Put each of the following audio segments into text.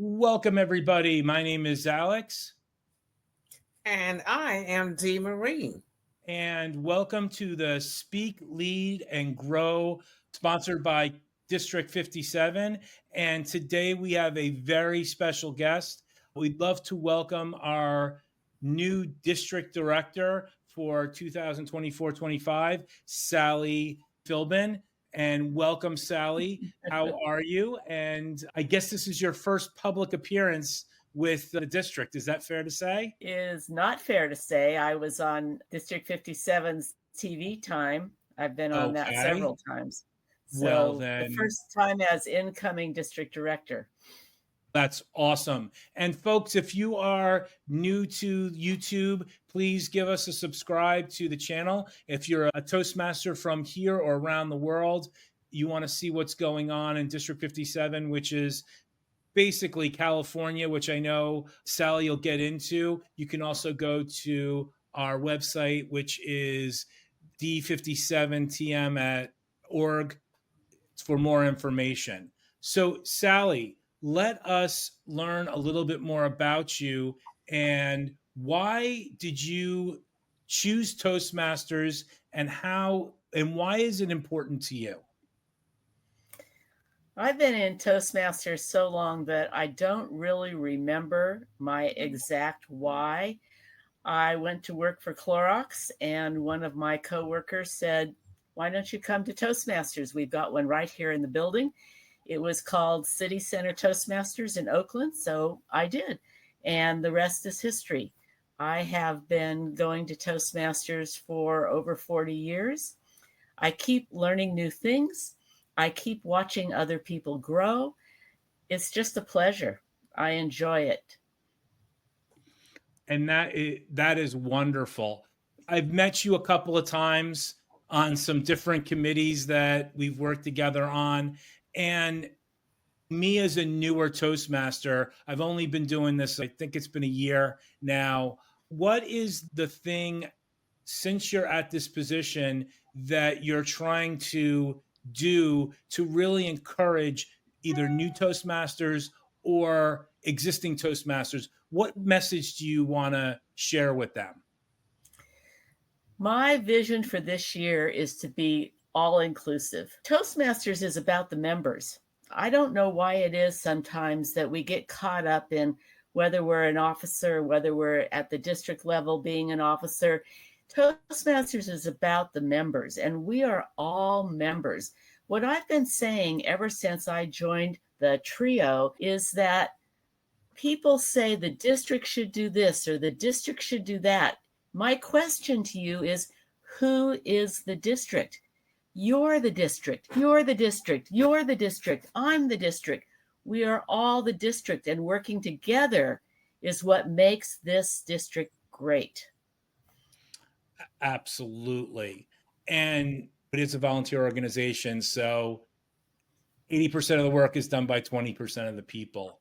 Welcome, everybody. My name is Alex, And I am Dee Marie. and welcome to the Speak, Lead, and Grow, sponsored by District 57. And today we have a very special guest. We'd love to welcome our new district director for 2024-25, Sally Philbin. And welcome, Sally. How are you? And I guess this is your first public appearance with the district. Is that fair to say? Is not fair to say. I was on District 57's TV time. I've been on that Okay. several times. Well, So the then first time as incoming district director. that's awesome. And folks, if you are new to YouTube, please give us a subscribe to the channel. If you're a Toastmaster from here or around the world, you want to see what's going on in District 57, which is basically California, which I know Sally will get into. You can also go to our website, which is d57tm.org for more information. So, Sally, let us learn a little bit more about you and why did you choose Toastmasters and how and why is it important to you? I've been in Toastmasters so long that I don't really remember my exact why. I went to work for Clorox, and one of my coworkers said, "Why don't you come to Toastmasters? We've got one right here in the building." It was called City Center Toastmasters in Oakland, so I did. And the rest is history. I have been going to Toastmasters for over 40 years. I keep learning new things. I keep watching other people grow. It's just a pleasure. I enjoy it. And that is wonderful. I've met you a couple of times on some different committees that we've worked together on. And me as a newer Toastmaster, I've only been doing this, I think it's been a year now. What is the thing since you're at this position that you're trying to do to really encourage either new Toastmasters or existing Toastmasters? What message do you want to share with them? My vision for this year is to be all inclusive. Toastmasters is about the members. I don't know why it is sometimes that we get caught up in whether we're an officer, whether we're at the district level being an officer. Toastmasters is about the members, and we are all members. What I've been saying ever since I joined the trio is that people say the district should do this or the district should do that. My question to you is, who is the district? You're the district. You're the district. You're the district. I'm the district. We are all the district, and working together is what makes this district great. Absolutely. And it is a volunteer organization. So 80% of the work is done by 20% of the people.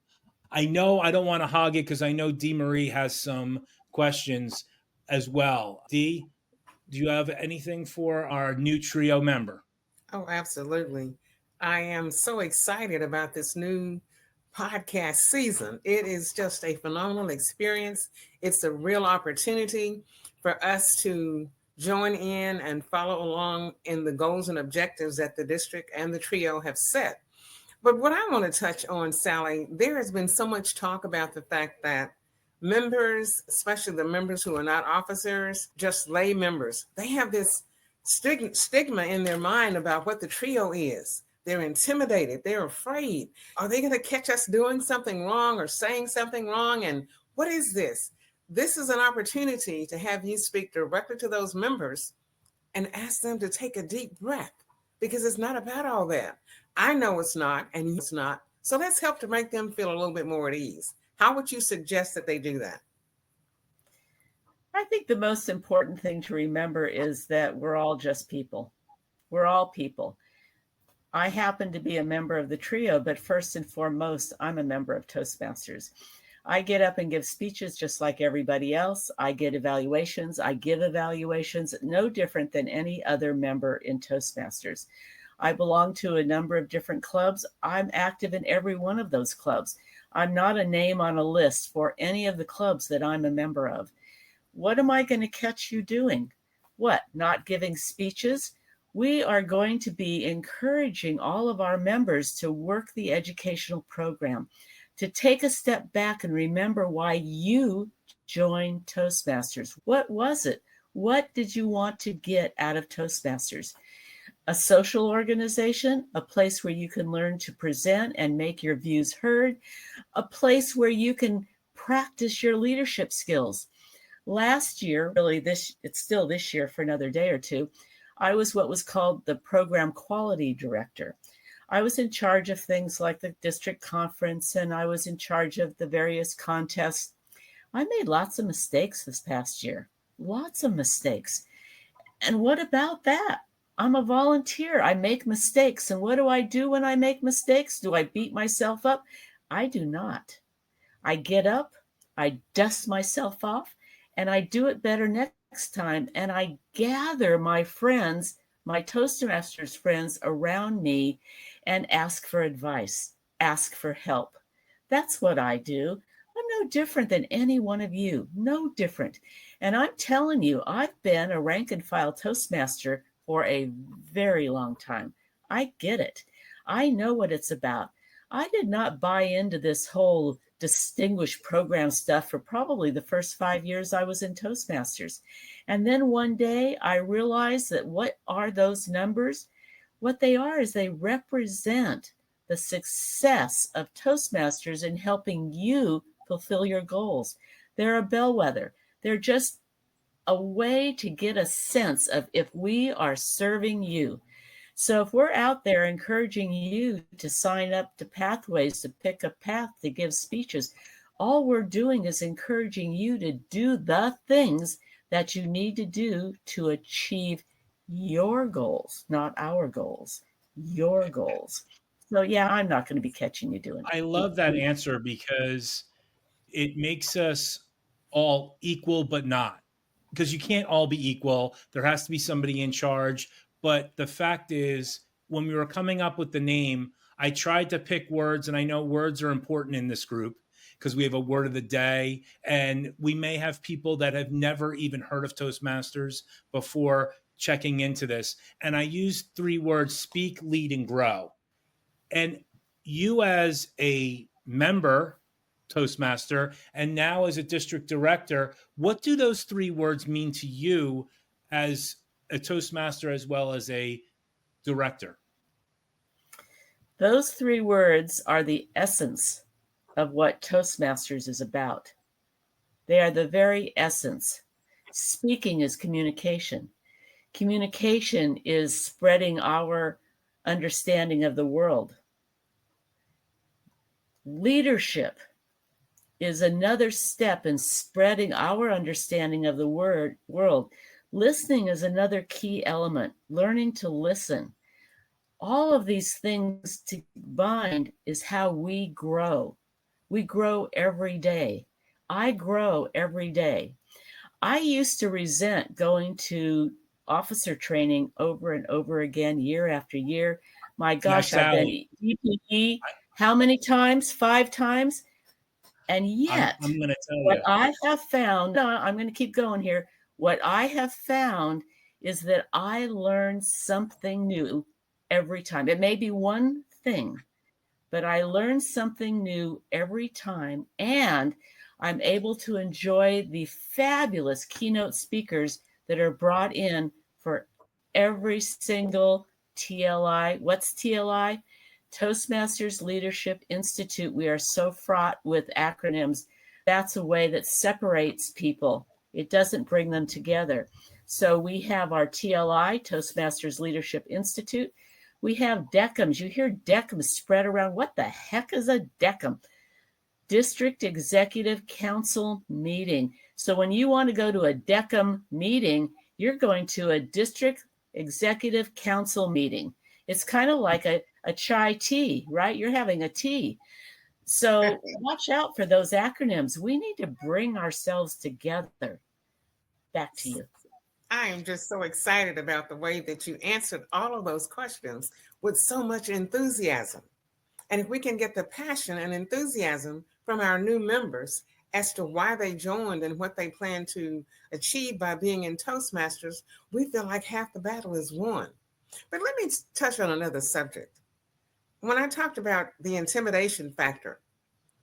I know I don't want to hog it because I know Dee Marie has some questions as well. Dee, do you have anything for our new trio member? Oh, absolutely. I am so excited about this new podcast season. It is just a phenomenal experience. It's a real opportunity for us to join in and follow along in the goals and objectives that the district and the trio have set. But what I want to touch on, Sally, there has been so much talk about the fact that members, especially the members who are not officers, just lay members, they have this stigma in their mind about what the trio is. They're intimidated. They're afraid. Are they going to catch us doing something wrong or saying something wrong? And what is this? This is an opportunity to have you speak directly to those members and ask them to take a deep breath because it's not about all that. I know it's not, and it's not. So let's help to make them feel a little bit more at ease. How would you suggest that they do that? I think the most important thing to remember is that we're all just people. We're all people. I happen to be a member of the trio, but first and foremost, I'm a member of Toastmasters. I get up and give speeches just like everybody else. I get evaluations. I give evaluations, no different than any other member in Toastmasters. I belong to a number of different clubs. I'm active in every one of those clubs. I'm not a name on a list for any of the clubs that I'm a member of. What am I going to catch you doing? What? Not giving speeches? We are going to be encouraging all of our members to work the educational program, to take a step back and remember why you joined Toastmasters. What was it? What did you want to get out of Toastmasters? A social organization, a place where you can learn to present and make your views heard, a place where you can practice your leadership skills. Last year, really it's still this year for another day or two, I was what was called the program quality director. I was in charge of things like the district conference, and I was in charge of the various contests. I made lots of mistakes this past year, lots of mistakes. And what about that? I'm a volunteer. I make mistakes. And what do I do when I make mistakes? Do I beat myself up? I do not. I get up, I dust myself off, and I do it better next time. And I gather my friends, my Toastmasters friends around me, and ask for advice, ask for help. That's what I do. I'm no different than any one of you, no different. And I'm telling you, I've been a rank and file Toastmaster for a very long time. I get it. I know what it's about. I did not buy into this whole distinguished program stuff for probably the first 5 years I was in Toastmasters. And then one day I realized that what are those numbers? What they are is they represent the success of Toastmasters in helping you fulfill your goals. They're a bellwether. They're just a way to get a sense of if we are serving you. So if we're out there encouraging you to sign up to Pathways, to pick a path to give speeches, all we're doing is encouraging you to do the things that you need to do to achieve your goals, not our goals, your goals. So yeah, I'm not going to be catching you doing I it. love that answer because it makes us all equal, but not, because you can't all be equal. There has to be somebody in charge. But the fact is, when we were coming up with the name, I tried to pick words, and I know words are important in this group because we have a word of the day, and we may have people that have never even heard of Toastmasters before checking into this. And I used 3 words: speak, lead, and grow. And you, as a member Toastmaster, and now as a district director, what do those 3 words mean to you as a Toastmaster as well as a director? Those 3 words are the essence of what Toastmasters is about. They are the very essence. Speaking is communication. Communication is spreading our understanding of the world. Leadership is another step in spreading our understanding of the world. Listening is another key element, learning to listen. All of these things combined is how we grow. We grow every day. I grow every day. I used to resent going to officer training over and over again, year after year. My gosh, Yes, I've been Allie. EPE how many times? 5 times? And yet, I'm going to tell what you. I have found, I'm going to keep going here. What I have found is that I learn something new every time. It may be one thing, but I learn something new every time. And I'm able to enjoy the fabulous keynote speakers that are brought in for every single TLI. What's TLI? Toastmasters Leadership Institute. We are so fraught with acronyms. That's a way that separates people. It doesn't bring them together. So we have our TLI, Toastmasters Leadership Institute. We have DECMs. You hear DECMs spread around. What the heck is a DECM? District Executive Council Meeting. So when you want to go to a DECM meeting, you're going to a District Executive Council meeting. It's kind of like a chai tea, right? You're having a tea. So watch out for those acronyms. We need to bring ourselves together. Back to you. I am just so excited about the way that you answered all of those questions with so much enthusiasm. And if we can get the passion and enthusiasm from our new members as to why they joined and what they plan to achieve by being in Toastmasters, we feel like half the battle is won. But let me touch on another subject. When I talked about the intimidation factor,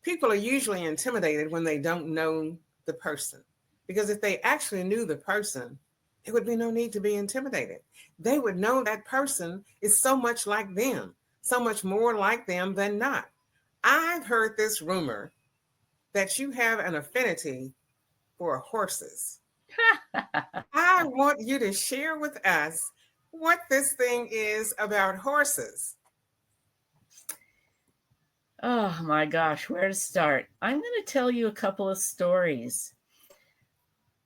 people are usually intimidated when they don't know the person. Because if they actually knew the person, there would be no need to be intimidated. They would know that person is so much like them, so much more like them than not. I've heard this rumor that you have an affinity for horses. I want you to share with us what this thing is about horses. Oh my gosh, where to start? I'm going to tell you a couple of stories.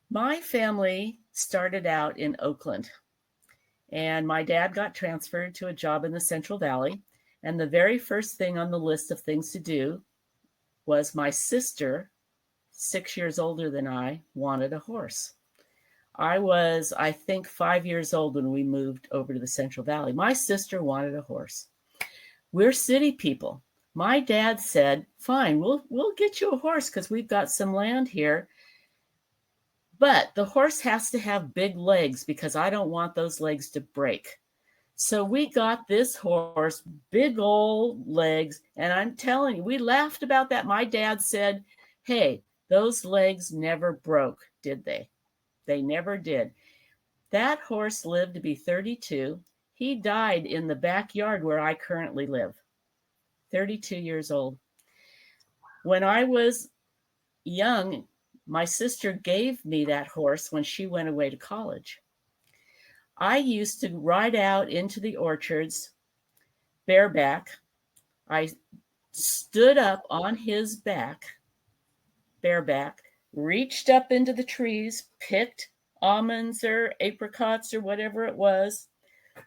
My family started out in Oakland, and my dad got transferred to a job in the Central Valley. And the very first thing on the list of things to do was my sister, 6 years older than I, wanted a horse. I was, I think, 5 years old when we moved over to the Central Valley. My sister wanted a horse. We're city people. My dad said, "Fine, we'll get you a horse because we've got some land here. But the horse has to have big legs because I don't want those legs to break." So we got this horse, big old legs. And I'm telling you, we laughed about that. My dad said, "Hey, those legs never broke, did they?" They never did. That horse lived to be 32. He died in the backyard where I currently live, 32 years old. When I was young, my sister gave me that horse when she went away to college. I used to ride out into the orchards bareback. I stood up on his back, bareback, reached up into the trees, picked almonds or apricots or whatever it was,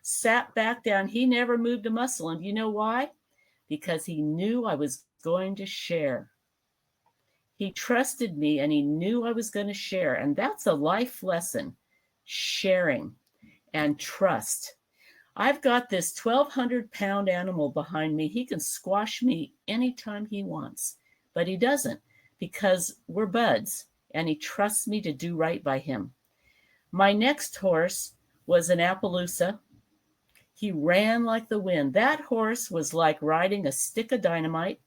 sat back down. He never moved a muscle. And you know why? Because he knew I was going to share. He trusted me and he knew I was going to share. And that's a life lesson, sharing and trust. I've got this 1,200-pound animal behind me. He can squash me anytime he wants, but he doesn't because we're buds and he trusts me to do right by him. My next horse was an Appaloosa. He ran like the wind. That horse was like riding a stick of dynamite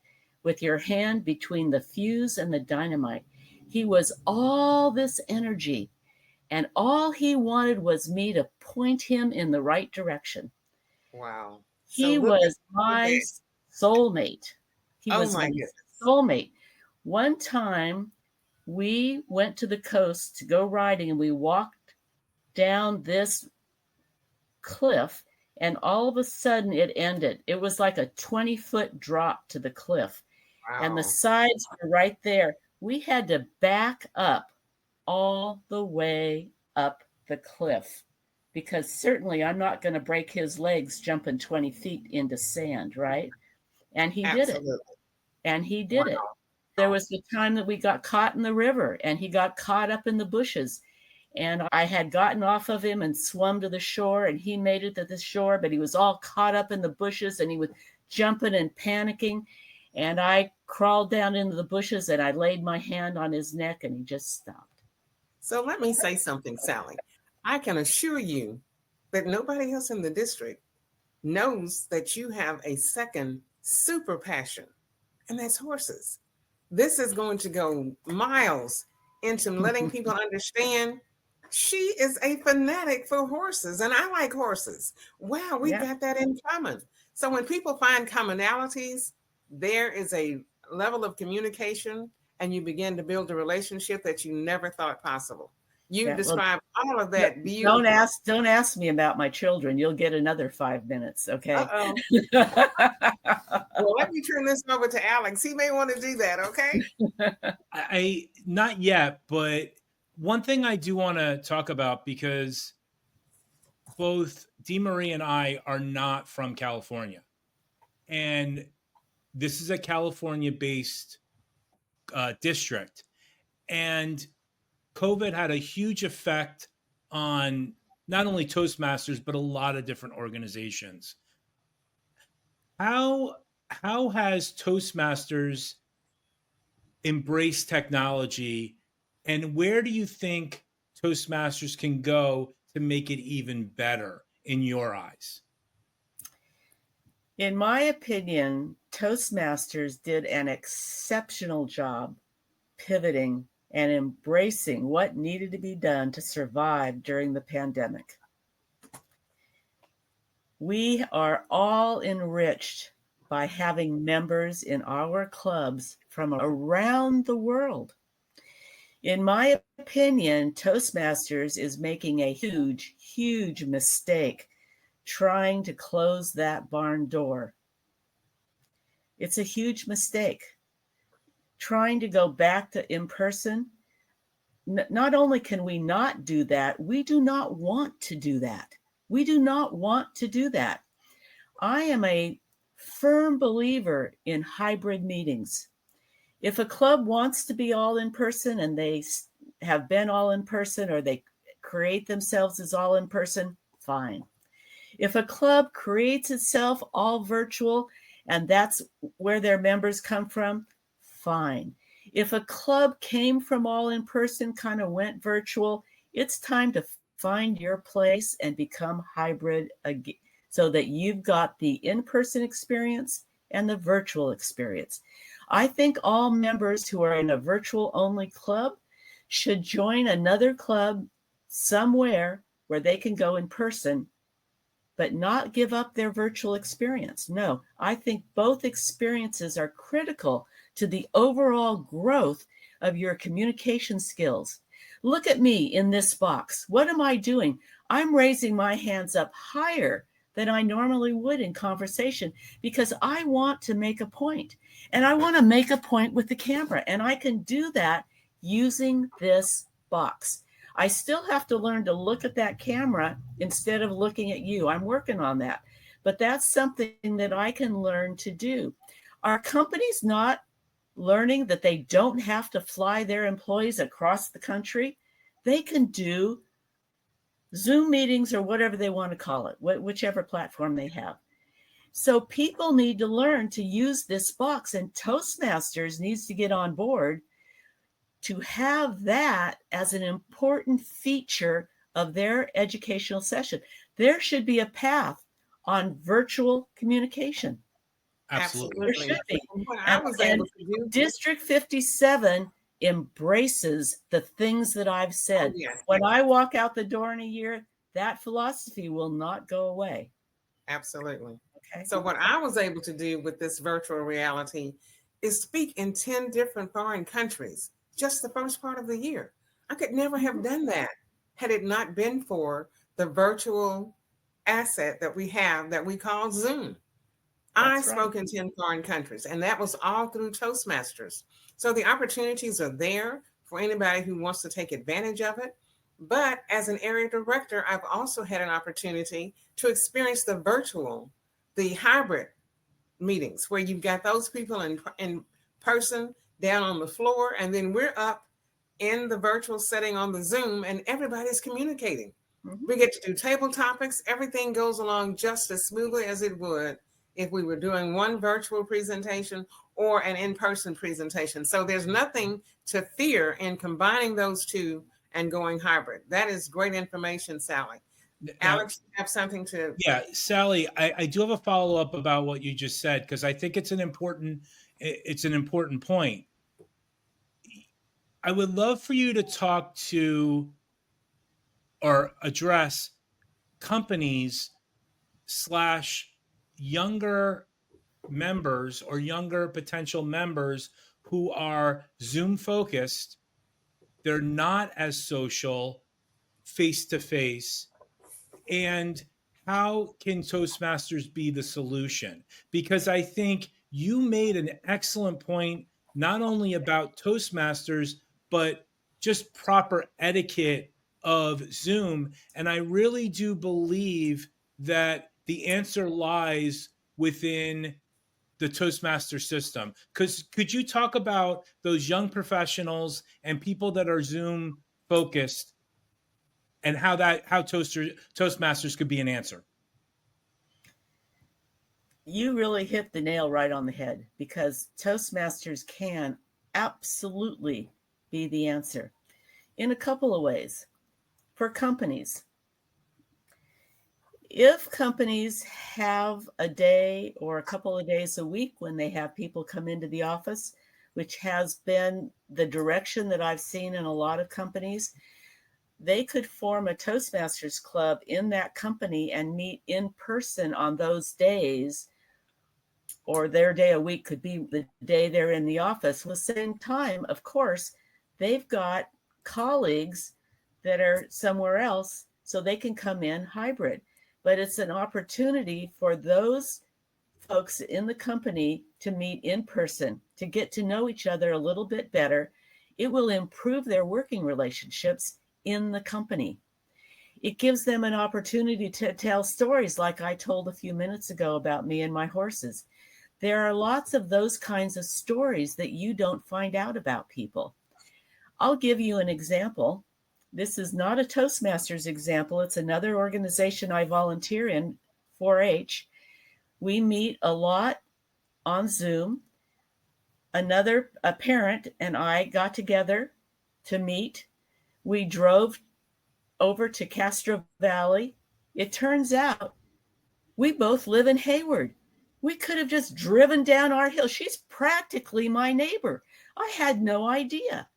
with your hand between the fuse and the dynamite. He was all this energy, and all he wanted was me to point him in the right direction. Wow. So He look at was my soulmate. He oh was my my goodness. soulmate. One time we went to the coast to go riding and we walked down this cliff and all of a sudden it ended. It was like a 20-foot drop to the cliff and the Wow. sides were right there. We had to back up all the way up the cliff because certainly I'm not going to break his legs jumping 20 feet into sand, right? And he did it. Absolutely. And he did it. Wow. There was the time that we got caught in the river and he got caught up in the bushes. And I had gotten off of him and swum to the shore and he made it to the shore, but he was all caught up in the bushes and he was jumping and panicking. And I crawled down into the bushes and I laid my hand on his neck and he just stopped. So let me say something, Sally. I can assure you that nobody else in the district knows that you have a second super passion, and that's horses. This is going to go miles into letting people understand she is a fanatic for horses, and I like horses. Wow, we've Yeah. got that in common. So when people find commonalities, there is a level of communication, and you begin to build a relationship that you never thought possible. You Yeah, well, describe all of that beautifully. don't ask me about my children. You'll get another 5 minutes, okay? Uh-oh. Well, let me turn this over to Alex. He may want to do that, okay? I not yet, but one thing I do want to talk about because both Dee Marie and I are not from California, and this is a California-based district, and COVID had a huge effect on not only Toastmasters, but a lot of different organizations. How has Toastmasters embraced technology, and where do you think Toastmasters can go to make it even better in your eyes? In my opinion, Toastmasters did an exceptional job pivoting and embracing what needed to be done to survive during the pandemic. We are all enriched by having members in our clubs from around the world. In my opinion, Toastmasters is making a huge, huge mistake trying to close that barn door. It's a huge mistake. Trying to go back to in person, not only can we not do that, we do not want to do that. We do not want to do that. I am a firm believer in hybrid meetings. If a club wants to be all in person and they have been all in person, or they create themselves as all in person, fine. If a club creates itself all virtual and that's where their members come from, fine. If a club came from all in person, kind of went virtual, it's time to find your place and become hybrid again, so that you've got the in-person experience and the virtual experience. I think all members who are in a virtual only club should join another club somewhere where they can go in person, but not give up their virtual experience. No, I think both experiences are critical to the overall growth of your communication skills. Look at me in this box. What am I doing? I'm raising my hands up higher than I normally would in conversation because I want to make a point. And I want to make a point with the camera. And I can do that using this box. I still have to learn to look at that camera instead of looking at you. I'm working on that. But that's something that I can learn to do. Are companies not learning that they don't have to fly their employees across the country? They can do Zoom meetings or whatever they want to call it, whichever platform they have. So people need to learn to use this box, and Toastmasters needs to get on board to have that as an important feature of their educational session. There should be a path on virtual communication. Absolutely. There should be. What I was able to do. District 57 embraces the things that I've said. Oh, yes. When I walk out the door in a year, that philosophy will not go away. Absolutely. Okay. So what I was able to do with this virtual reality is speak in 10 different foreign countries just the first part of the year. I could never have done that had it not been for the virtual asset that we have that we call Zoom. I spoke in 10 foreign countries, and that was all through Toastmasters. So the opportunities are there for anybody who wants to take advantage of it. But as an area director, I've also had an opportunity to experience the virtual, the hybrid meetings where you've got those people in person down on the floor, and then we're up in the virtual setting on the Zoom, and everybody's communicating. Mm-hmm. We get to do table topics. Everything goes along just as smoothly as it would if we were doing one virtual presentation or an in-person presentation. So there's nothing to fear in combining those two and going hybrid. That is great information, Sally. Alex, you have something to... Yeah, Sally, I do have a follow-up about what you just said, because I think it's an important point. I would love for you to talk to or address companies / younger members or younger potential members who are Zoom focused. They're not as social face to face. And how can Toastmasters be the solution? Because I think you made an excellent point, not only about Toastmasters, but just proper etiquette of Zoom. And I really do believe that the answer lies within the Toastmaster system. Could you talk about those young professionals and people that are Zoom focused and how Toastmasters could be an answer. You really hit the nail right on the head, because Toastmasters can absolutely be the answer in a couple of ways. For companies, if companies have a day or a couple of days a week when they have people come into the office, which has been the direction that I've seen in a lot of companies, they could form a Toastmasters club in that company and meet in person on those days, or their day a week could be the day they're in the office. At the same time, of course, they've got colleagues that are somewhere else, so they can come in hybrid. But it's an opportunity for those folks in the company to meet in person, to get to know each other a little bit better. It will improve their working relationships in the company. It gives them an opportunity to tell stories like I told a few minutes ago about me and my horses. There are lots of those kinds of stories that you don't find out about people. I'll give you an example. This is not a Toastmasters example. It's another organization I volunteer in, 4-H. We meet a lot on Zoom. A parent and I got together to meet. We drove over to Castro Valley. It turns out we both live in Hayward. We could have just driven down our hill. She's practically my neighbor. I had no idea.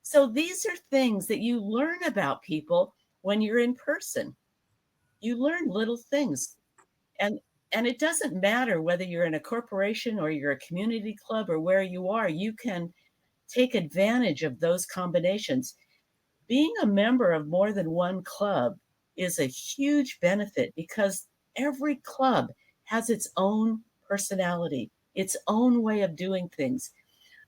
So these are things that you learn about people when you're in person. You learn little things. And it doesn't matter whether you're in a corporation or you're a community club or where you are, you can take advantage of those combinations. Being a member of more than one club is a huge benefit, because every club has its own personality, its own way of doing things.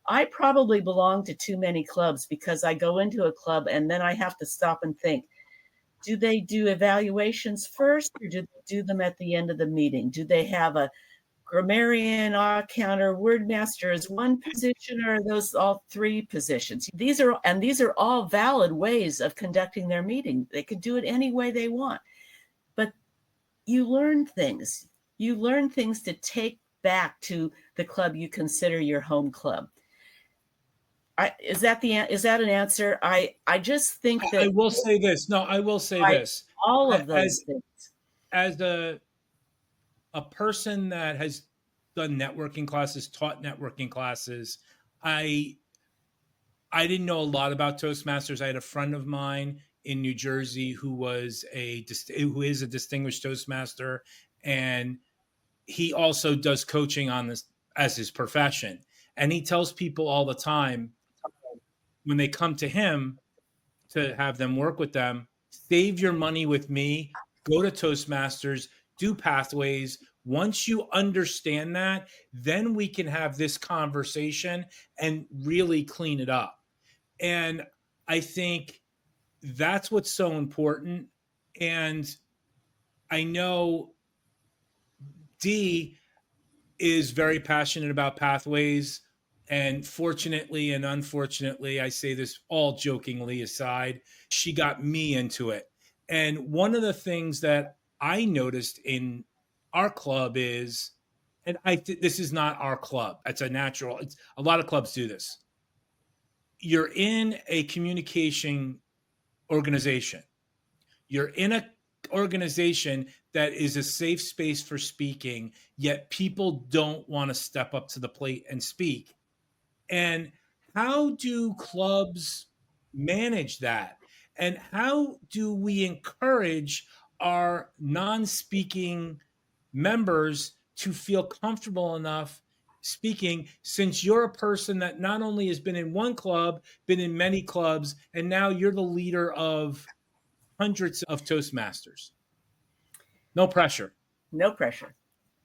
I probably belong to too many clubs, because I go into a club and then I have to stop and think, do they do evaluations first, or do they do them at the end of the meeting? Do they have a grammarian, counter, word master as one position, or are those all three positions? These are all valid ways of conducting their meeting. They could do it any way they want. But you learn things. You learn things to take back to the club you consider your home club. Is that an answer? I just think that I will say this. No, I will say this. All of those things. As a person that has done networking classes, taught networking classes, I didn't know a lot about Toastmasters. I had a friend of mine in New Jersey who is a distinguished Toastmaster, and he also does coaching on this as his profession. And he tells people all the time when they come to him to have them work with them, save your money with me, go to Toastmasters, do pathways. Once you understand that, then we can have this conversation and really clean it up. And I think that's what's so important. And I know Dee is very passionate about pathways. And fortunately and unfortunately, I say this all jokingly aside, she got me into it. And one of the things that I noticed in our club is, and this is not our club. It's a lot of clubs do this. You're in a communication organization. You're in a organization that is a safe space for speaking, yet people don't want to step up to the plate and speak. And how do clubs manage that? And how do we encourage our non-speaking members to feel comfortable enough speaking, since you're a person that not only has been in one club, been in many clubs, and now you're the leader of hundreds of Toastmasters? No pressure. No pressure.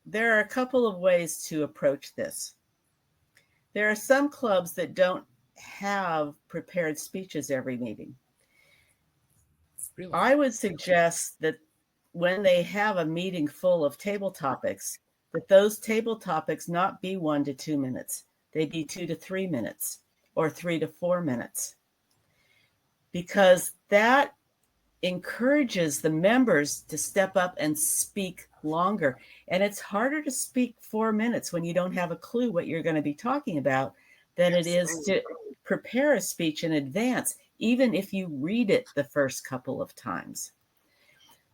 There are a couple of ways to approach this. There are some clubs that don't have prepared speeches every meeting. Really? I would suggest that when they have a meeting full of table topics, that those table topics not be 1 to 2 minutes. They be 2 to 3 minutes or 3 to 4 minutes. Because that encourages the members to step up and speak longer. And it's harder to speak 4 minutes when you don't have a clue what you're going to be talking about than it is to prepare a speech in advance, even if you read it the first couple of times.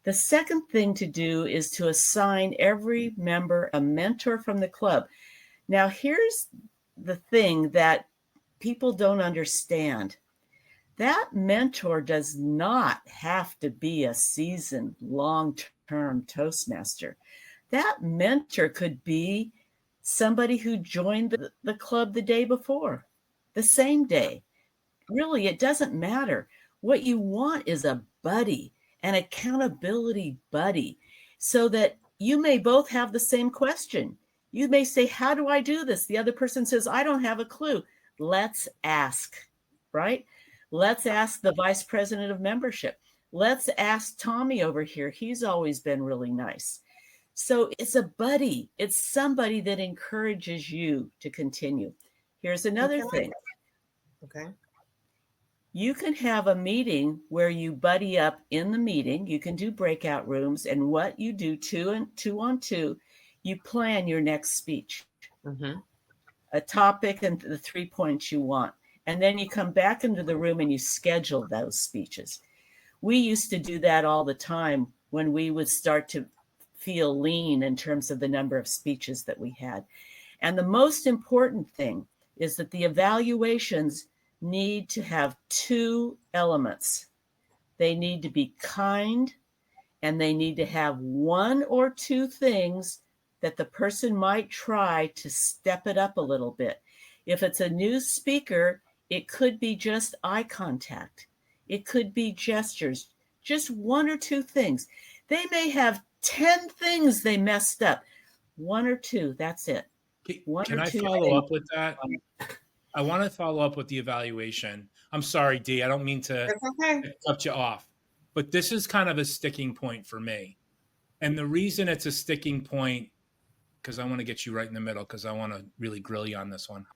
The second thing to do is to assign every member a mentor from the club. Now, here's the thing that people don't understand. That mentor does not have to be a seasoned, long-term Toastmaster. That mentor could be somebody who joined the club the day before, the same day. Really, it doesn't matter. What you want is a buddy, an accountability buddy, so that you may both have the same question. You may say, how do I do this? The other person says, I don't have a clue. Let's ask, right? Let's ask the vice president of membership. Let's ask Tommy over here. He's always been really nice. So it's a buddy. It's somebody that encourages you to continue. Here's another thing. Okay. You can have a meeting where you buddy up in the meeting. You can do breakout rooms, and what you do two on two, you plan your next speech, a topic and the 3 points you want. And then you come back into the room and you schedule those speeches. We used to do that all the time when we would start to feel lean in terms of the number of speeches that we had. And the most important thing is that the evaluations need to have two elements. They need to be kind, and they need to have one or two things that the person might try to step it up a little bit. If it's a new speaker, it could be just eye contact. It could be gestures, just one or two things. They may have 10 things they messed up. One or two, that's it. Can I follow up with that? I want to follow up with the evaluation. I'm sorry, Dee. I don't mean to cut you off, but this is kind of a sticking point for me. And the reason it's a sticking point, because I want to get you right in the middle, because I want to really grill you on this one.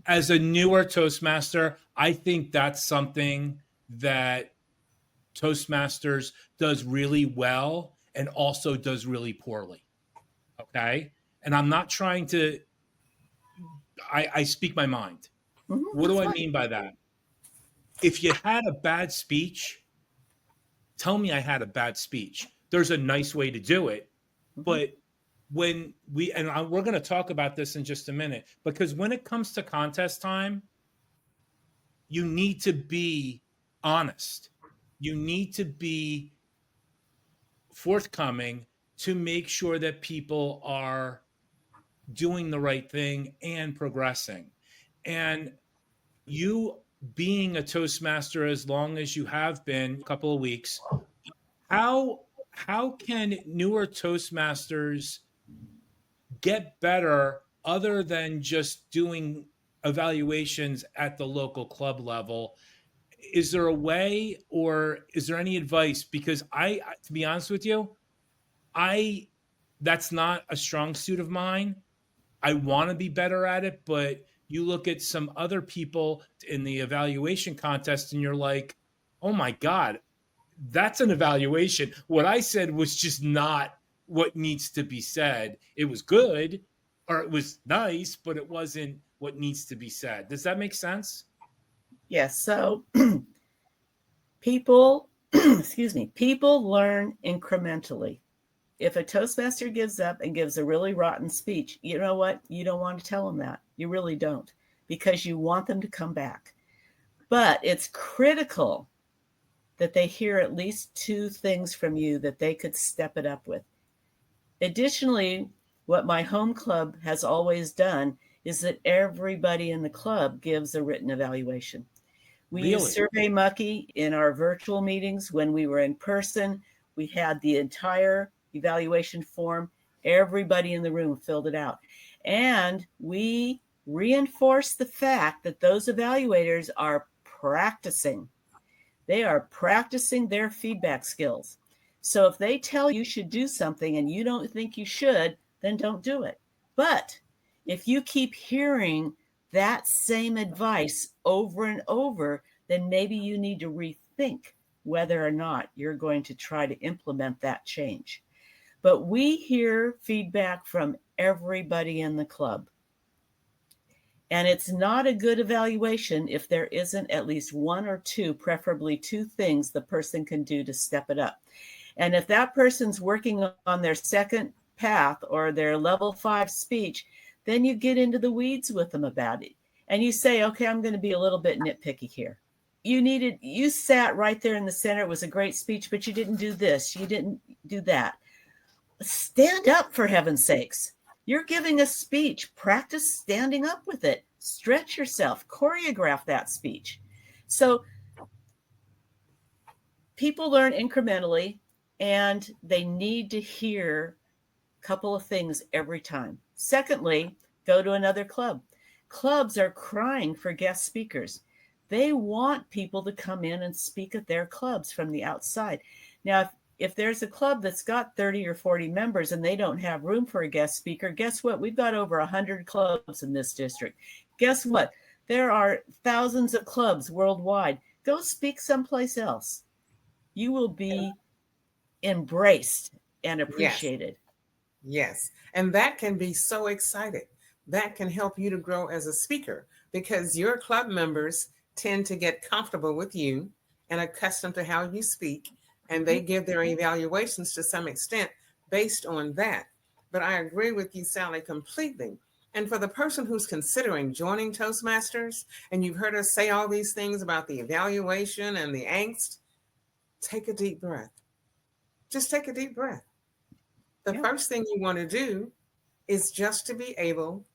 As a newer Toastmaster, I think that's something that Toastmasters does really well and also does really poorly. Okay? And I'm not trying to, I speak my mind. What do I mean by that? If you had a bad speech, tell me I had a bad speech. There's a nice way to do it. But when we're going to talk about this in just a minute, because when it comes to contest time, you need to be honest. You need to be forthcoming to make sure that people are doing the right thing and progressing. And you being a Toastmaster as long as you have been, a couple of weeks, how can newer Toastmasters get better other than just doing evaluations at the local club level? Is there a way, or is there any advice? Because to be honest with you, that's not a strong suit of mine. I want to be better at it, but you look at some other people in the evaluation contest and you're like, oh my God, that's an evaluation. What I said was just not what needs to be said. It was good, or it was nice, but it wasn't what needs to be said. Does that make sense? Yes. So people, people learn incrementally. If a Toastmaster gives up and gives a really rotten speech, you know what? You don't want to tell them that. You really don't, because you want them to come back. But it's critical that they hear at least two things from you that they could step it up with. Additionally, what my home club has always done is that everybody in the club gives a written evaluation. We use SurveyMonkey in our virtual meetings. When we were in person, we had the entire evaluation form. Everybody in the room filled it out. And we reinforce the fact that those evaluators are practicing. They are practicing their feedback skills. So if they tell you should do something and you don't think you should, then don't do it. But if you keep hearing that same advice over and over, then maybe you need to rethink whether or not you're going to try to implement that change. But we hear feedback from everybody in the club. And it's not a good evaluation if there isn't at least one or two, preferably two things the person can do to step it up. And if that person's working on their second path or their level 5 speech, then you get into the weeds with them about it. And you say, okay, I'm going to be a little bit nitpicky here. You sat right there in the center. It was a great speech, but you didn't do this. You didn't do that. Stand up, for heaven's sakes. You're giving a speech. Practice standing up with it. Stretch yourself. Choreograph that speech. So people learn incrementally, and they need to hear a couple of things every time. Secondly, go to another club. Clubs are crying for guest speakers. They want people to come in and speak at their clubs from the outside. Now, if there's a club that's got 30 or 40 members and they don't have room for a guest speaker, guess what? We've got over 100 clubs in this district. Guess what? There are thousands of clubs worldwide. Go speak someplace else. You will be embraced and appreciated. Yes. And that can be so exciting. That can help you to grow as a speaker because your club members tend to get comfortable with you and accustomed to how you speak. And they give their evaluations to some extent based on that. But I agree with you, Sally, completely. And for the person who's considering joining Toastmasters, and you've heard us say all these things about the evaluation and the angst, take a deep breath. Just take a deep breath. The first thing you want to do is just to be able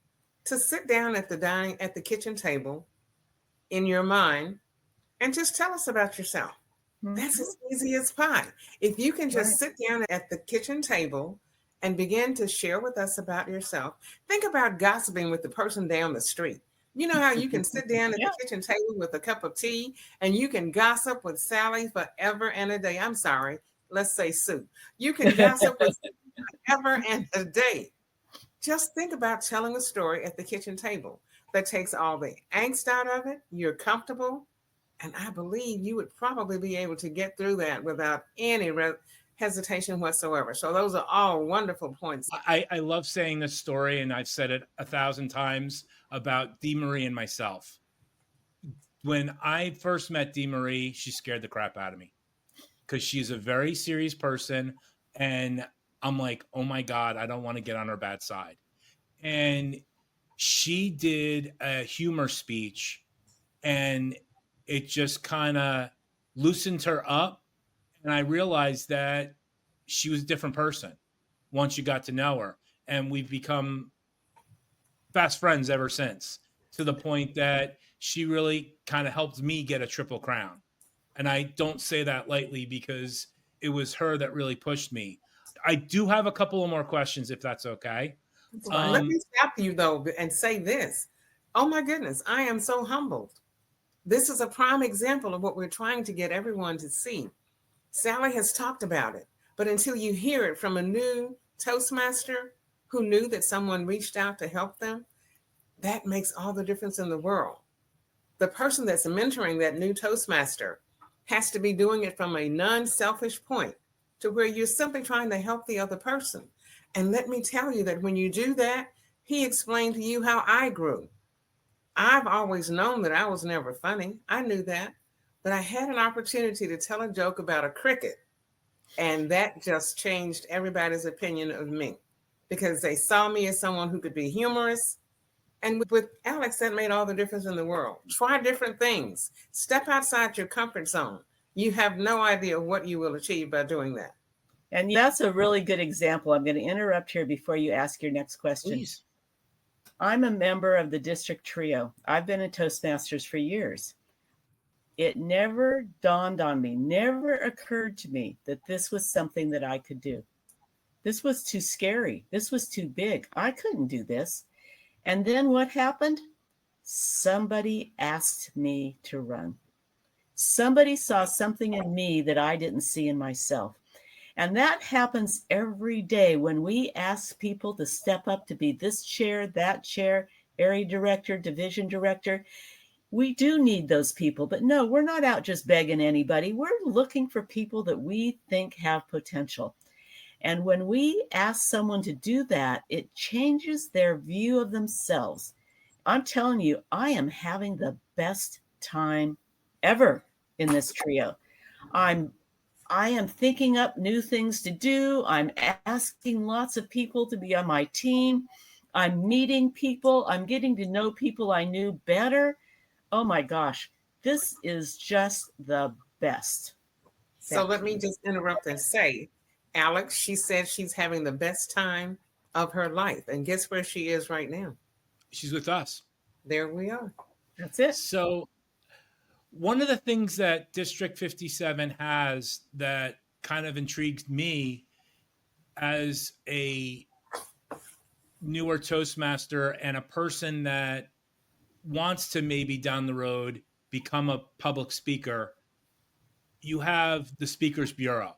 to sit down at the kitchen table in your mind and just tell us about yourself. That's as easy as pie. If you can just sit down at the kitchen table and begin to share with us about yourself, think about gossiping with the person down the street. You know how you can sit down at the kitchen table with a cup of tea and you can gossip with Sally forever and a day. I'm sorry, let's say Sue. You can gossip with forever and a day. Just think about telling a story at the kitchen table that takes all the angst out of it. You're comfortable. And I believe you would probably be able to get through that without any hesitation whatsoever. So those are all wonderful points. I love saying this story, and I've said it 1,000 times about Dee Marie and myself. When I first met Dee Marie, she scared the crap out of me because she's a very serious person. And I'm like, oh my God, I don't want to get on her bad side. And she did a humor speech, and it just kind of loosened her up. And I realized that she was a different person once you got to know her. And we've become fast friends ever since, to the point that she really kind of helped me get a Triple Crown. And I don't say that lightly because it was her that really pushed me. I do have a couple of more questions, if that's okay. Let me stop you, though, and say this. Oh, my goodness, I am so humbled. This is a prime example of what we're trying to get everyone to see. Sally has talked about it, but until you hear it from a new Toastmaster who knew that someone reached out to help them, that makes all the difference in the world. The person that's mentoring that new Toastmaster has to be doing it from a non-selfish point to where you're simply trying to help the other person. And let me tell you that when you do that, he explained to you how I grew. I've always known that I was never funny. I knew that. But I had an opportunity to tell a joke about a cricket. And that just changed everybody's opinion of me because they saw me as someone who could be humorous. And with Alex, that made all the difference in the world. Try different things. Step outside your comfort zone. You have no idea what you will achieve by doing that. And that's a really good example. I'm going to interrupt here before you ask your next question. Please. I'm a member of the district trio. I've been in Toastmasters for years. It never dawned on me, never occurred to me that this was something that I could do. This was too scary. This was too big. I couldn't do this. And then what happened? Somebody asked me to run. Somebody saw something in me that I didn't see in myself. And that happens every day when we ask people to step up to be this chair, that chair, area director, division director. we do need those people. But no, we're not out just begging anybody. We're looking for people that we think have potential. And when we ask someone to do that, it changes their view of themselves. I'm telling you, I am having the best time ever in this trio. I am thinking up new things to do. I'm asking lots of people to be on my team. I'm meeting people. I'm getting to know people I knew better. Oh my gosh, this is just the best. So let me just interrupt and say, Alex, she said she's having the best time of her life. And guess where she is right now? She's with us. There we are. That's it. So one of the things that District 57 has that kind of intrigues me as a newer Toastmaster and a person that wants to maybe down the road become a public speaker, you have the Speakers Bureau.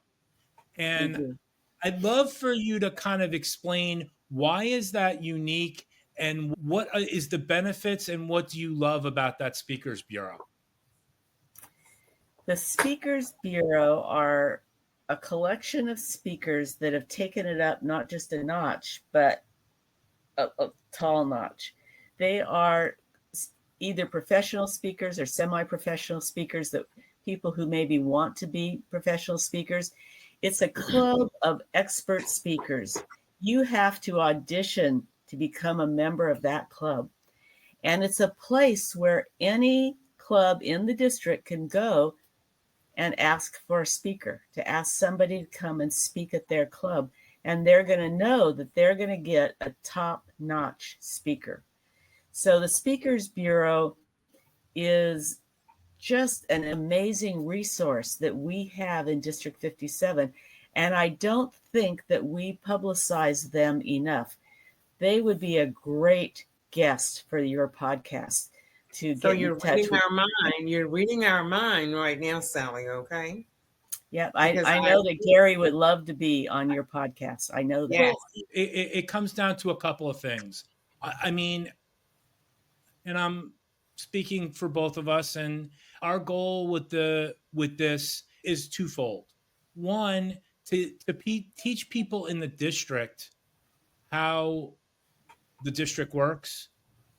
And I'd love for you to kind of explain why is that unique and what is the benefits and what do you love about that Speakers Bureau? The Speakers Bureau are a collection of speakers that have taken it up not just a notch, but a tall notch. They are either professional speakers or semi-professional speakers, that people who maybe want to be professional speakers. It's a club of expert speakers. You have to audition to become a member of that club. And it's a place where any club in the district can go and ask for a speaker, to ask somebody to come and speak at their club. And they're going to know that they're going to get a top-notch speaker. So the Speakers Bureau is just an amazing resource that we have in District 57. And I don't think that we publicize them enough. They would be a great guest for your podcast. So you're reading our mind. You're reading our mind right now, Sally, okay? Yeah, I know that Gary would love to be on your podcast. I know that. Yes. It comes down to a couple of things. I mean, and I'm speaking for both of us, and our goal with this is twofold. One, to teach people in the district how the district works.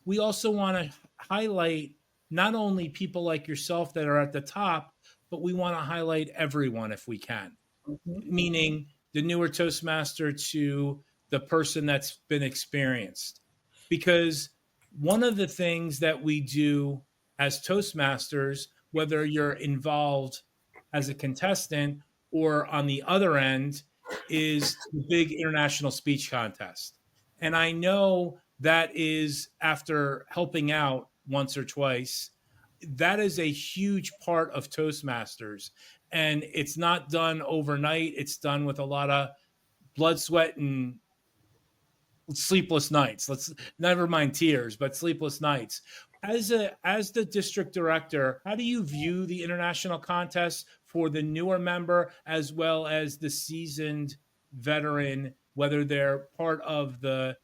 We also want to highlight not only people like yourself that are at the top, but we want to highlight everyone if we can. Mm-hmm. Meaning the newer Toastmaster to the person that's been experienced. Because one of the things that we do as Toastmasters, whether you're involved as a contestant or on the other end, is the big international speech contest. And I know that is, after helping out once or twice, that is a huge part of Toastmasters. And it's not done overnight. It's done with a lot of blood, sweat, and sleepless nights. Let's never mind tears, but sleepless nights. As the district director, how do you view the international contest for the newer member as well as the seasoned veteran, whether they're part of the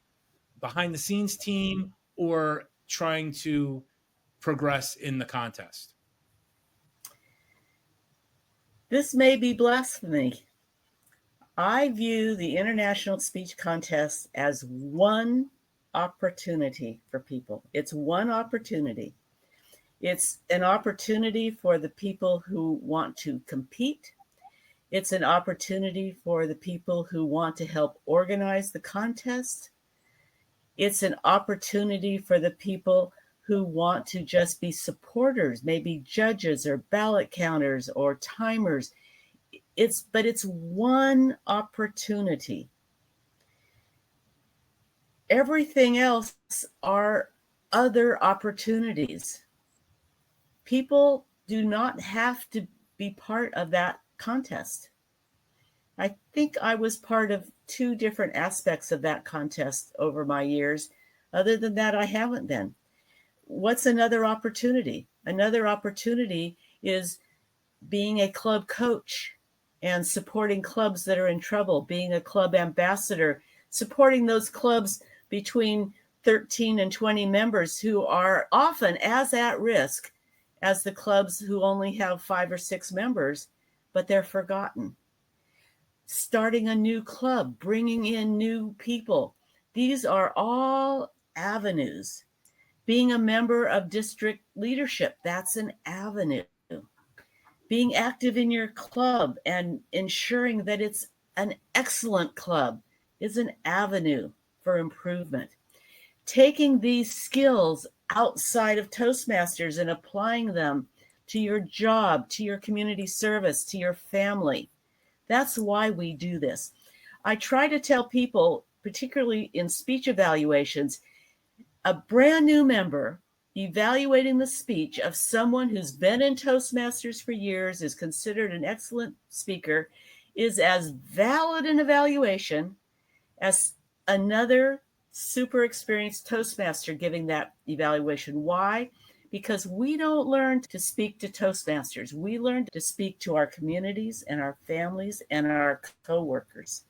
behind the scenes team or trying to progress in the contest? This may be blasphemy. I view the International Speech Contest as one opportunity for people. It's one opportunity. It's an opportunity for the people who want to compete. It's an opportunity for the people who want to help organize the contest. It's an opportunity for the people who want to just be supporters, maybe judges or ballot counters or timers. But it's one opportunity. Everything else are other opportunities. People do not have to be part of that contest. I think I was part of 2 different aspects of that contest over my years. Other than that, I haven't been. What's another opportunity? Another opportunity is being a club coach and supporting clubs that are in trouble, being a club ambassador, supporting those clubs between 13 and 20 members who are often as at risk as the clubs who only have 5 or 6 members, but they're forgotten. Starting a new club, bringing in new people. These are all avenues. Being a member of district leadership, that's an avenue. Being active in your club and ensuring that it's an excellent club is an avenue for improvement. Taking these skills outside of Toastmasters and applying them to your job, to your community service, to your family. That's why we do this. I try to tell people, particularly in speech evaluations, a brand new member evaluating the speech of someone who's been in Toastmasters for years, is considered an excellent speaker, is as valid an evaluation as another super experienced Toastmaster giving that evaluation. Why? Because we don't learn to speak to Toastmasters. We learn to speak to our communities and our families and our coworkers.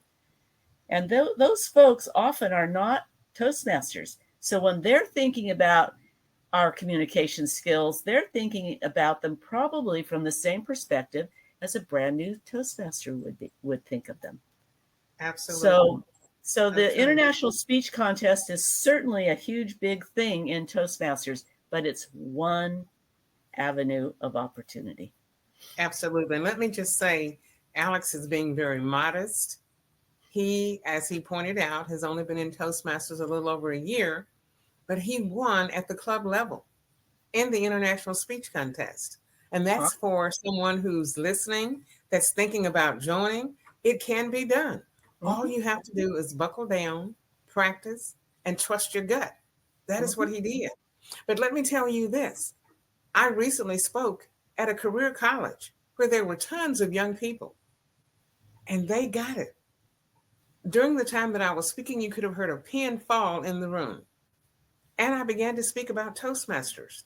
And those folks often are not Toastmasters. So when they're thinking about our communication skills, they're thinking about them probably from the same perspective as a brand new Toastmaster would think of them. Absolutely. So the International Speech Contest is certainly a huge, big thing in Toastmasters, but it's one avenue of opportunity. Absolutely. And let me just say, Alex is being very modest. He, as he pointed out, has only been in Toastmasters a little over a year, but he won at the club level in the International Speech Contest. And that's for someone who's listening, that's thinking about joining. It can be done. All you have to do is buckle down, practice, and trust your gut. That is what he did. But let me tell you this. I recently spoke at a career college where there were tons of young people, and they got it. During the time that I was speaking, you could have heard a pin fall in the room. And I began to speak about Toastmasters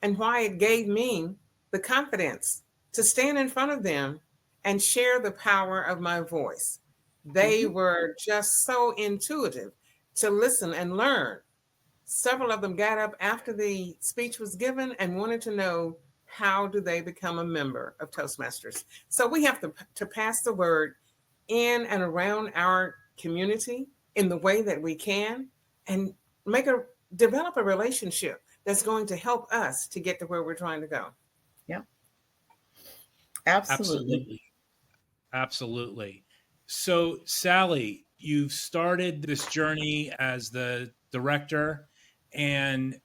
and why it gave me the confidence to stand in front of them and share the power of my voice. They were just so intuitive to listen and learn. Several of them got up after the speech was given and wanted to know, how do they become a member of Toastmasters? So we have to pass the word in and around our community in the way that we can, and develop a relationship that's going to help us to get to where we're trying to go. Yeah. Absolutely. Absolutely. So, Sally, you've started this journey as the director, and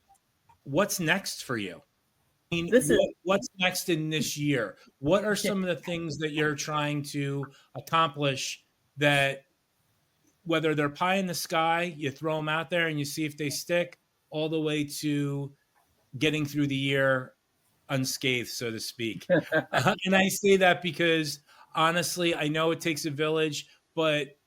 what's next for you? I mean, what's next in this year? What are some of the things that you're trying to accomplish that, whether they're pie in the sky, you throw them out there and you see if they stick, all the way to getting through the year unscathed, so to speak. And I say that because honestly, I know it takes a village, but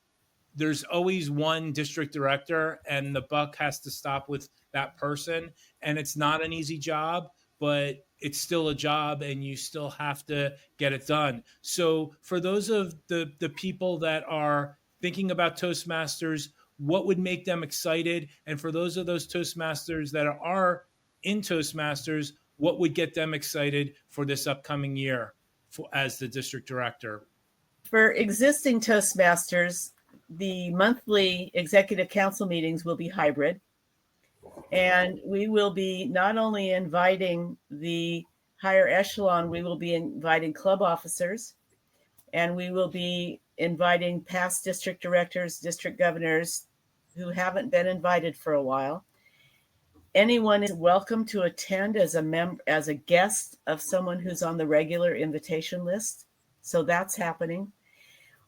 there's always one district director and the buck has to stop with that person. And it's not an easy job, but it's still a job and you still have to get it done. So for those of the people that are thinking about Toastmasters, what would make them excited? And for those Toastmasters that are in Toastmasters, what would get them excited for this upcoming year as the district director? For existing Toastmasters, the monthly executive council meetings will be hybrid. And we will be not only inviting the higher echelon, we will be inviting club officers, and we will be inviting past district directors, district governors who haven't been invited for a while. Anyone is welcome to attend as a guest of someone who's on the regular invitation list. So that's happening.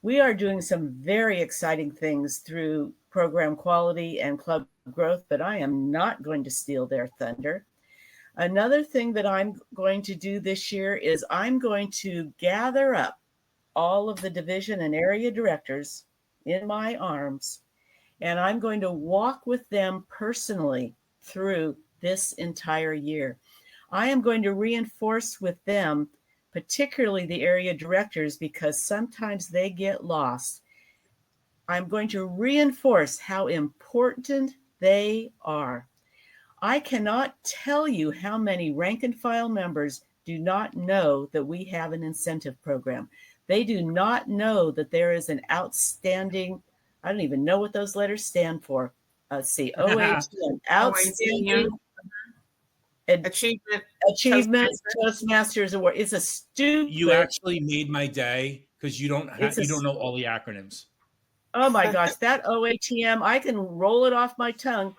We are doing some very exciting things through program quality and club growth, but I am not going to steal their thunder. Another thing that I'm going to do this year is I'm going to gather up all of the division and area directors in my arms, and I'm going to walk with them personally through this entire year. I am going to reinforce with them, particularly the area directors, because sometimes they get lost. I'm going to reinforce how important They are. I cannot tell you how many rank and file members do not know that we have an incentive program. They do not know that there is an outstanding, I don't even know what those letters stand for. Let's see, OATM, outstanding OATM, achievement, achievement Toastmasters. Toastmasters Award. It's a You stupid, actually made my day because it's a, you don't know all the acronyms. oh my gosh, that OATM, I can roll it off my tongue,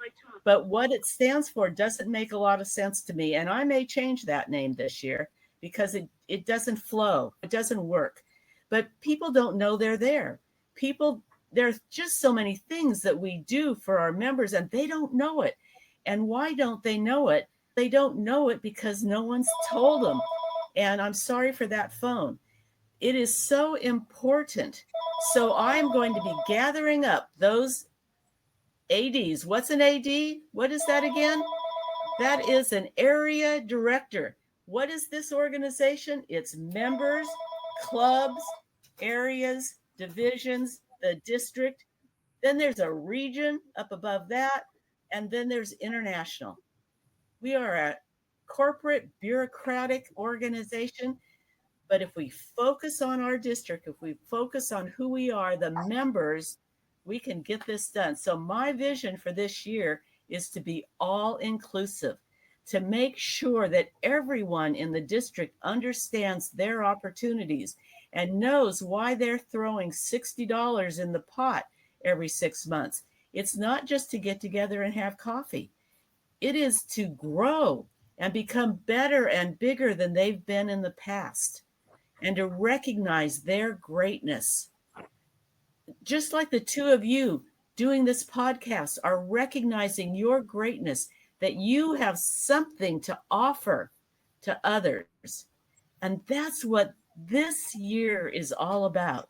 but what it stands for doesn't make a lot of sense to me. And I may change that name this year because it doesn't flow, it doesn't work. But people don't know they're there. People, there's just so many things that we do for our members and they don't know it. And why don't they know it? They don't know it because no one's told them. And I'm sorry for that phone. It is so important. So I'm going to be gathering up those ADs. What's an AD? What is that again? That is an area director. What is this organization? It's members, clubs, areas, divisions, the district. Then there's a region up above that. And then there's international. We are a corporate bureaucratic organization. But if we focus on our district, if we focus on who we are, the members, we can get this done. So my vision for this year is to be all inclusive, to make sure that everyone in the district understands their opportunities and knows why they're throwing $60 in the pot every 6 months. It's not just to get together and have coffee. It is to grow and become better and bigger than they've been in the past, and to recognize their greatness. Just like the two of you doing this podcast are recognizing your greatness, that you have something to offer to others. And that's what this year is all about.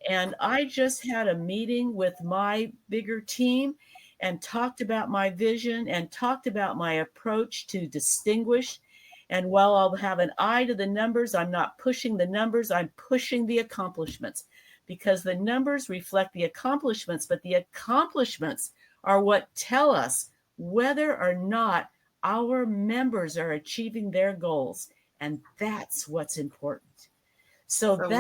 And I just had a meeting with my bigger team and talked about my vision and talked about my approach to distinguish. And while I'll have an eye to the numbers, I'm not pushing the numbers, I'm pushing the accomplishments, because the numbers reflect the accomplishments, but the accomplishments are what tell us whether or not our members are achieving their goals. And that's what's important. So that's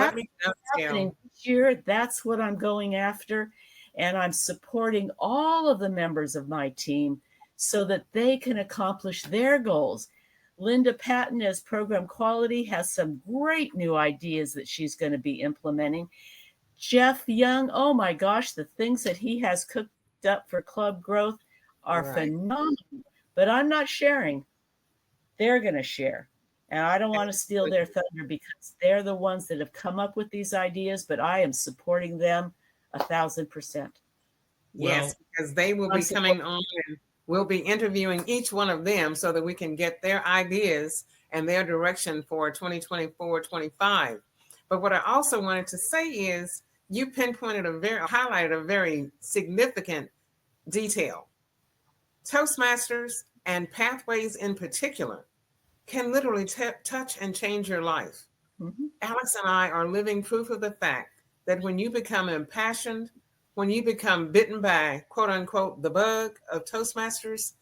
happening this year. That's what I'm going after. And I'm supporting all of the members of my team so that they can accomplish their goals. Linda Patton, as program quality, has some great new ideas that she's going to be implementing. Jeff Young, oh my gosh, the things that he has cooked up for club growth are phenomenal. But I'm not sharing. They're going to share. And I don't want to steal their thunder because they're the ones that have come up with these ideas, but I am supporting them 1,000%. Yes, because they will be coming on and we'll be interviewing each one of them so that we can get their ideas and their direction for 2024-25. But what I also wanted to say is you highlighted a very significant detail. Toastmasters and Pathways in particular can literally touch and change your life. Mm-hmm. Alex and I are living proof of the fact that when you become impassioned, when you become bitten by, quote unquote, the bug of Toastmasters,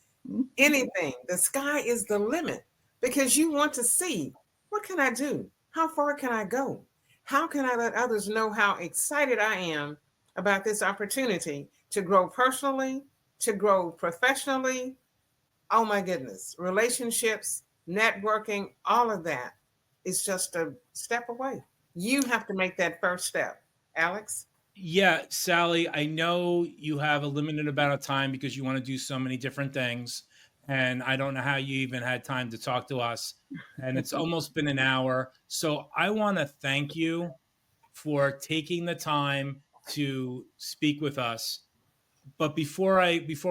anything, the sky is the limit, because you want to see, what can I do? How far can I go? How can I let others know how excited I am about this opportunity to grow personally, to grow professionally? Oh my goodness, relationships, networking, all of that is just a step away. You have to make that first step. Alex? Yeah, Sally, I know you have a limited amount of time because you want to do so many different things. And I don't know how you even had time to talk to us. And it's almost been an hour. So I want to thank you for taking the time to speak with us. But before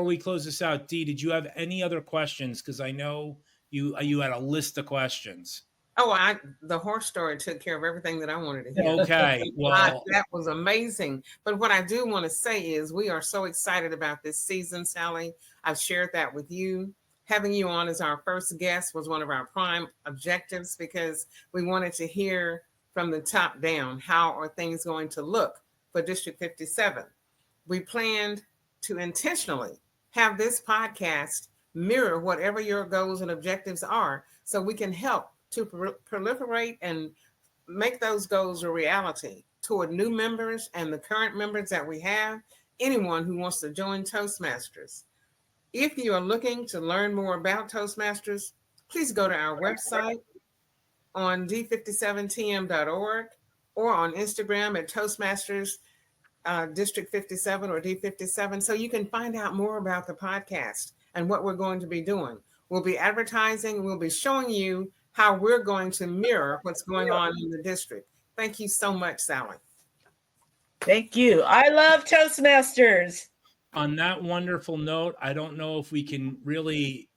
we close this out, Dee, did you have any other questions? Because I know you had a list of questions. Oh, the horse story took care of everything that I wanted to hear. Okay, well, that was amazing. But what I do want to say is we are so excited about this season, Sally. I've shared that with you. Having you on as our first guest was one of our prime objectives because we wanted to hear from the top down, how are things going to look for District 57? We planned to intentionally have this podcast mirror whatever your goals and objectives are, so we can help to proliferate and make those goals a reality toward new members and the current members that we have, anyone who wants to join Toastmasters. If you are looking to learn more about Toastmasters, please go to our website on d57tm.org or on Instagram at Toastmasters District 57 or D57, so you can find out more about the podcast and what we're going to be doing. We'll be advertising, we'll be showing you how we're going to mirror what's going on in the district. Thank you so much, Sally. Thank you. I love Toastmasters. On that wonderful note, I don't know if we can really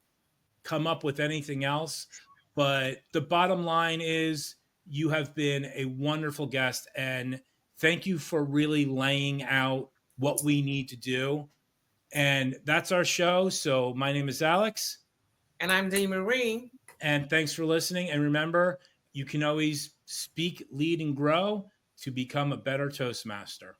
come up with anything else, but the bottom line is you have been a wonderful guest, and thank you for really laying out what we need to do. And that's our show. So my name is Alex. And I'm Dee Marie. And thanks for listening. And remember, you can always speak, lead, and grow to become a better Toastmaster.